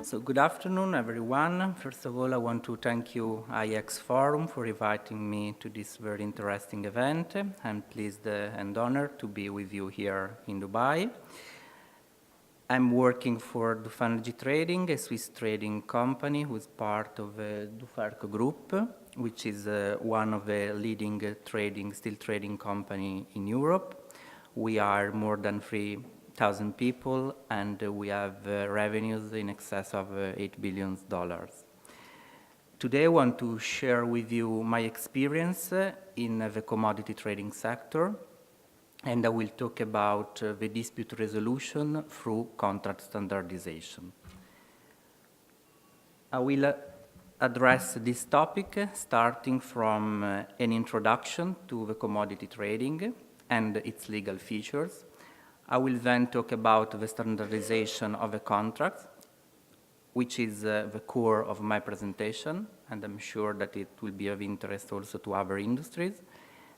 So good afternoon, everyone. First of all, I want to thank you, IX Forum, for inviting me to this very interesting event. I'm pleased and honored to be with you here in Dubai. I'm working for Dufan Energy Trading, a Swiss trading company who is part of the Duferco Group, which is one of the leading steel trading company in Europe. We are more than 3,000 people, and we have revenues in excess of $8 billion. Today, I want to share with you my experience in the commodity trading sector, and I will talk about the dispute resolution through contract standardization. I will address this topic starting from an introduction to the commodity trading and its legal features. I will then talk about the standardization of the contracts, which is the core of my presentation, and I'm sure that it will be of interest also to other industries.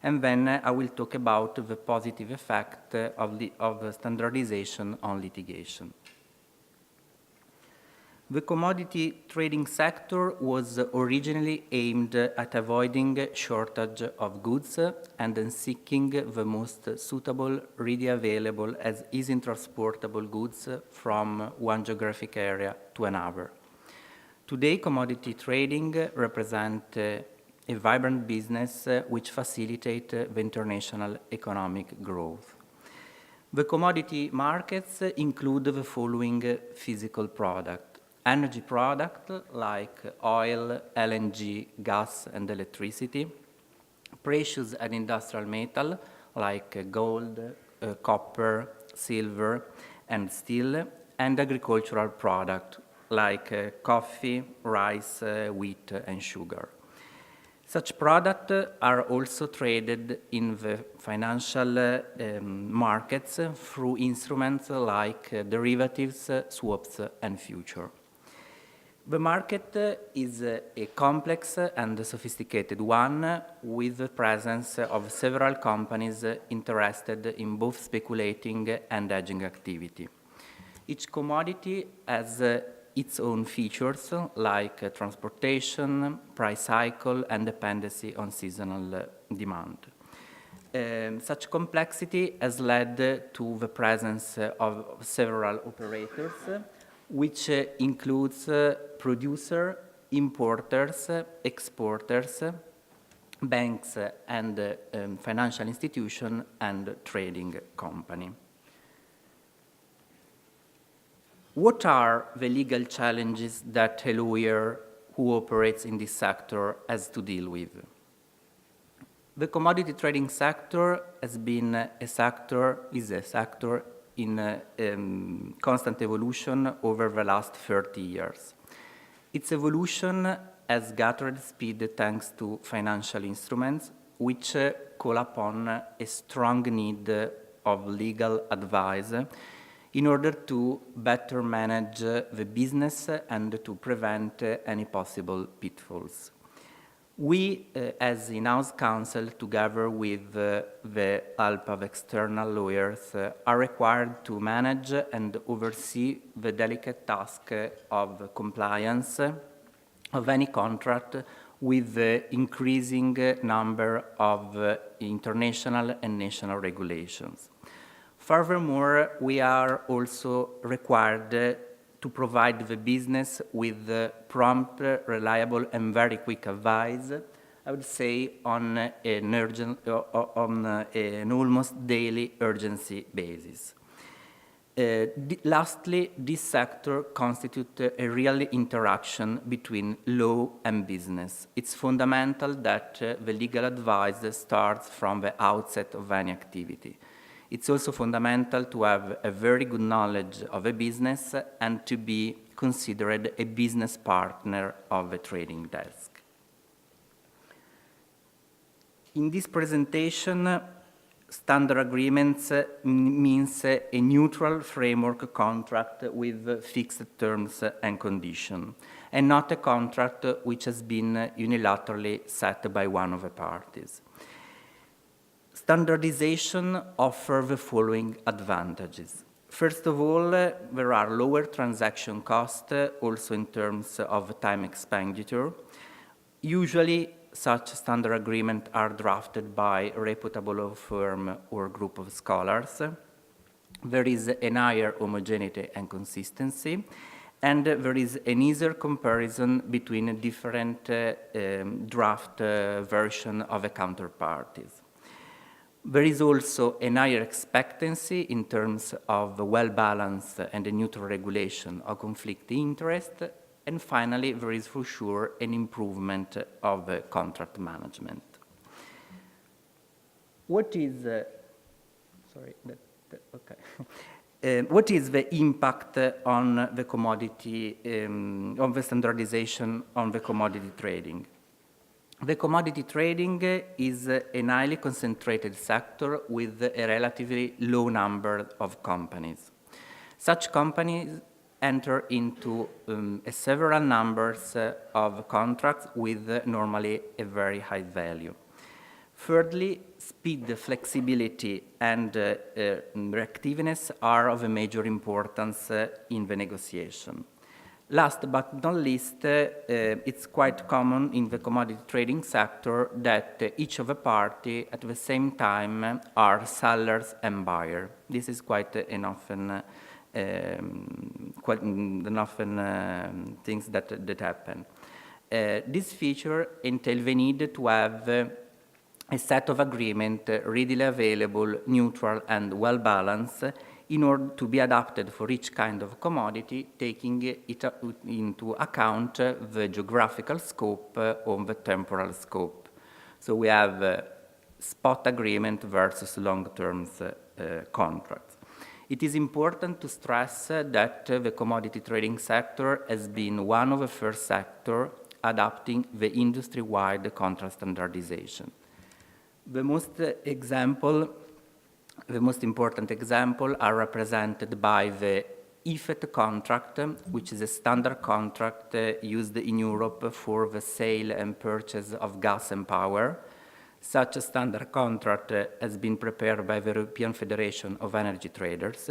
And then I will talk about the positive effect of standardization on litigation. The commodity trading sector was originally aimed at avoiding shortage of goods and then seeking the most suitable, readily available, as easy transportable goods from one geographic area to another. Today, commodity trading represents a vibrant business which facilitates the international economic growth. The commodity markets include the following physical products: energy products like oil, LNG, gas, and electricity; precious and industrial metal like gold, copper, silver, and steel; and agricultural products like coffee, rice, wheat, and sugar. Such products are also traded in the financial markets through instruments like derivatives, swaps, and futures. The market is a complex and sophisticated one with the presence of several companies interested in both speculating and hedging activity. Each commodity has its own features like transportation, price cycle, and dependency on seasonal demand. Such complexity has led to the presence of several operators, which includes producers, importers, exporters, banks, and financial institutions, and trading companies. What are the legal challenges that a lawyer who operates in this sector has to deal with? The commodity trading sector is a sector in constant evolution over the last 30 years. Its evolution has gathered speed thanks to financial instruments, which call upon a strong need of legal advice in order to better manage the business and to prevent any possible pitfalls. We, as in-house counsel, together with the help of external lawyers, are required to manage and oversee the delicate task of compliance of any contract with the increasing number of international and national regulations. Furthermore, we are also required to provide the business with prompt, reliable, and very quick advice, I would say on an almost daily urgency basis. Lastly, this sector constitutes a real interaction between law and business. It's fundamental that the legal advice starts from the outset of any activity. It's also fundamental to have a very good knowledge of a business and to be considered a business partner of a trading desk. In this presentation, standard agreements means a neutral framework contract with fixed terms and conditions, and not a contract which has been unilaterally set by one of the parties. Standardization offers the following advantages. First of all, there are lower transaction costs, also in terms of time expenditure. Usually, such standard agreements are drafted by a reputable law firm or group of scholars. There is a higher homogeneity and consistency, and there is an easier comparison between different draft versions of the counterparties. There is also a higher expectancy in terms of well-balanced and a neutral regulation of conflict interest. And finally, there is for sure an improvement of contract management. What is, what is the impact on the commodity, on the standardization on the commodity trading? The commodity trading is a highly concentrated sector with a relatively low number of companies. Such companies enter into several numbers of contracts with normally a very high value. Thirdly, speed, flexibility, and reactiveness are of a major importance in the negotiation. Last but not least, it's quite common in the commodity trading sector that each of the party at the same time are sellers and buyers. This is quite an often things that happen. This feature entails the need to have a set of agreement readily available, neutral, and well-balanced in order to be adapted for each kind of commodity, taking it into account the geographical scope or the temporal scope. So we have spot agreement versus long-term contracts. It is important to stress that the commodity trading sector has been one of the first sectors adopting the industry-wide contract standardization. The most important examples are represented by the IFET contract, which is a standard contract used in Europe for the sale and purchase of gas and power. Such a standard contract has been prepared by the European Federation of Energy Traders.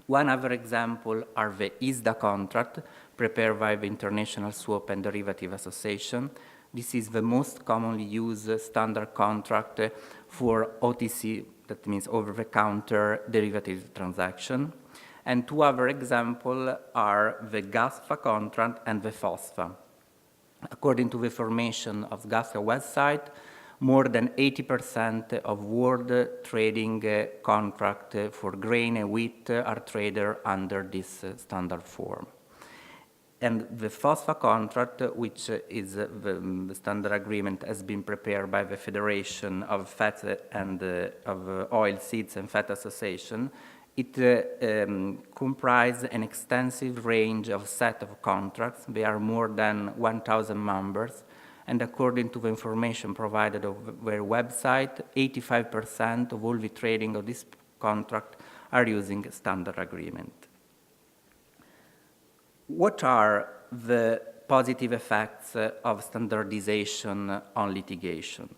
One other example are the ISDA contract, prepared by the International Swap and Derivative Association. This is the most commonly used standard contract for OTC, that means over-the-counter derivative transaction. And two other examples are the GASFA contract and the FOSFA. According to the information of the GASFA website, more than 80% of world trading contract for grain and wheat are traded under this standard form. And the FOSFA contract, which is the standard agreement, has been prepared by the Federation of Fat and of Oil Seeds and Fat Association. It comprises an extensive range of set of contracts. There are more than 1,000 members. And according to the information provided of their website, 85% of all the trading of this contract are using standard agreement. What are the positive effects of standardization on litigation?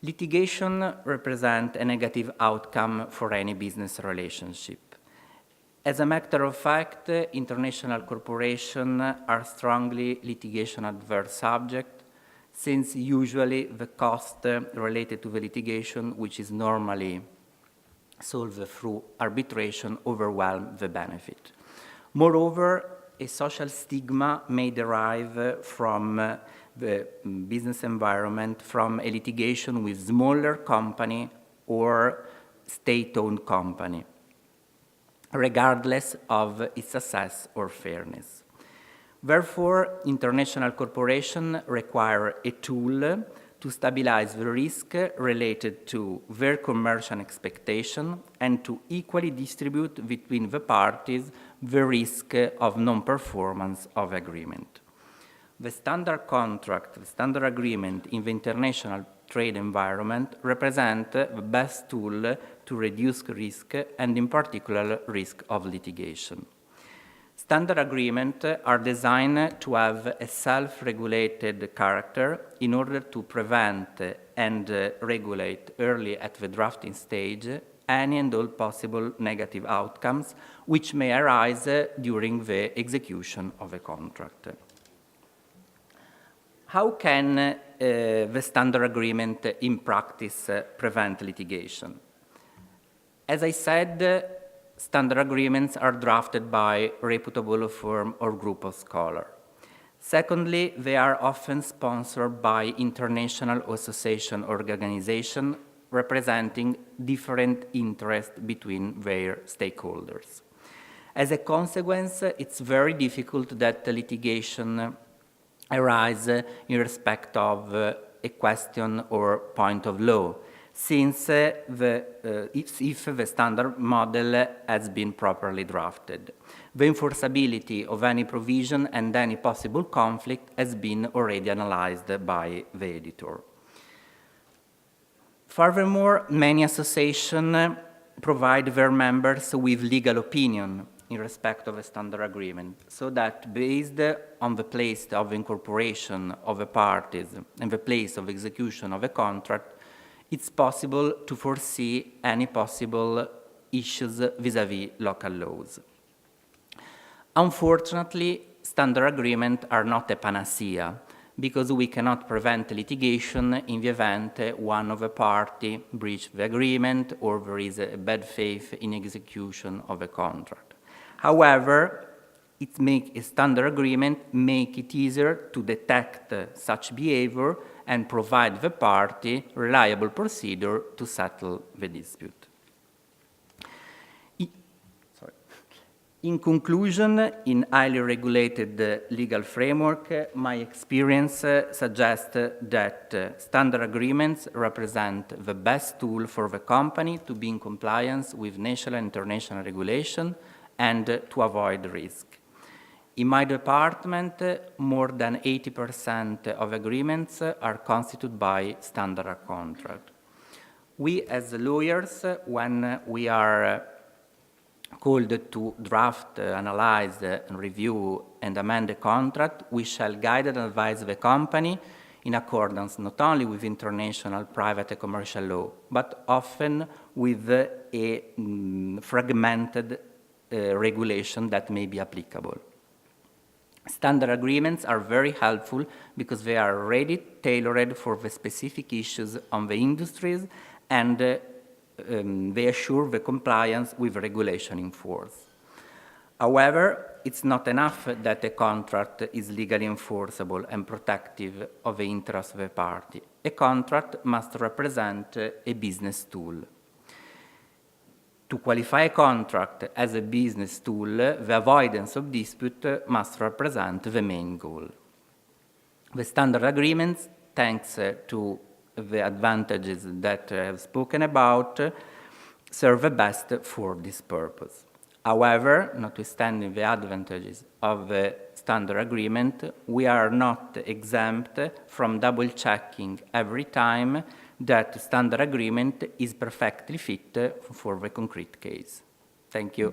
Litigation represents a negative outcome for any business relationship. As a matter of fact, international corporations are strongly litigation adverse subject, since usually the cost related to the litigation, which is normally solved through arbitration, overwhelm the benefit. Moreover, a social stigma may derive from the business environment from a litigation with smaller company or state-owned company, regardless of its success or fairness. Therefore, international corporations require a tool to stabilize the risk related to their commercial expectation and to equally distribute between the parties the risk of non-performance of agreement. The standard contract, the standard agreement in the international trade environment represent the best tool to reduce risk and in particular risk of litigation. Standard agreements are designed to have a self-regulated character in order to prevent and regulate early at the drafting stage any and all possible negative outcomes which may arise during the execution of a contract. How can the standard agreement in practice prevent litigation? As I said, standard agreements are drafted by a reputable firm or group of scholars. Secondly, they are often sponsored by international association or organizations representing different interests between their stakeholders. As a consequence, it's very difficult that litigation arises in respect of a question or point of law, since if the standard model has been properly drafted. The enforceability of any provision and any possible conflict has been already analyzed by the editor. Furthermore, many associations provide their members with legal opinion in respect of a standard agreement, so that based on the place of incorporation of the parties and the place of execution of a contract, it's possible to foresee any possible issues vis-à-vis local laws. Unfortunately, standard agreements are not a panacea, because we cannot prevent litigation in the event one of the parties breaches the agreement or there is a bad faith in execution of a contract. However, a standard agreement makes it easier to detect such behavior and provide the party reliable procedure to settle the dispute. In conclusion, in highly regulated legal framework, my experience suggests that standard agreements represent the best tool for the company to be in compliance with national and international regulation and to avoid risk. In my department, more than 80% of agreements are constituted by standard contract. We as lawyers, when we are called to draft, analyze, review, and amend the contract, we shall guide and advise the company in accordance not only with international private and commercial law, but often with a fragmented regulation that may be applicable. Standard agreements are very helpful because they are already tailored for the specific issues on the industries and they assure the compliance with regulation in force. However, it's not enough that a contract is legally enforceable and protective of the interests of the party. A contract must represent a business tool. To qualify a contract as a business tool, the avoidance of dispute must represent the main goal. The standard agreements, thanks to the advantages that I have spoken about, serve the best for this purpose. However, notwithstanding the advantages of the standard agreement, we are not exempt from double-checking every time that standard agreement is perfectly fit for the concrete case. Thank you.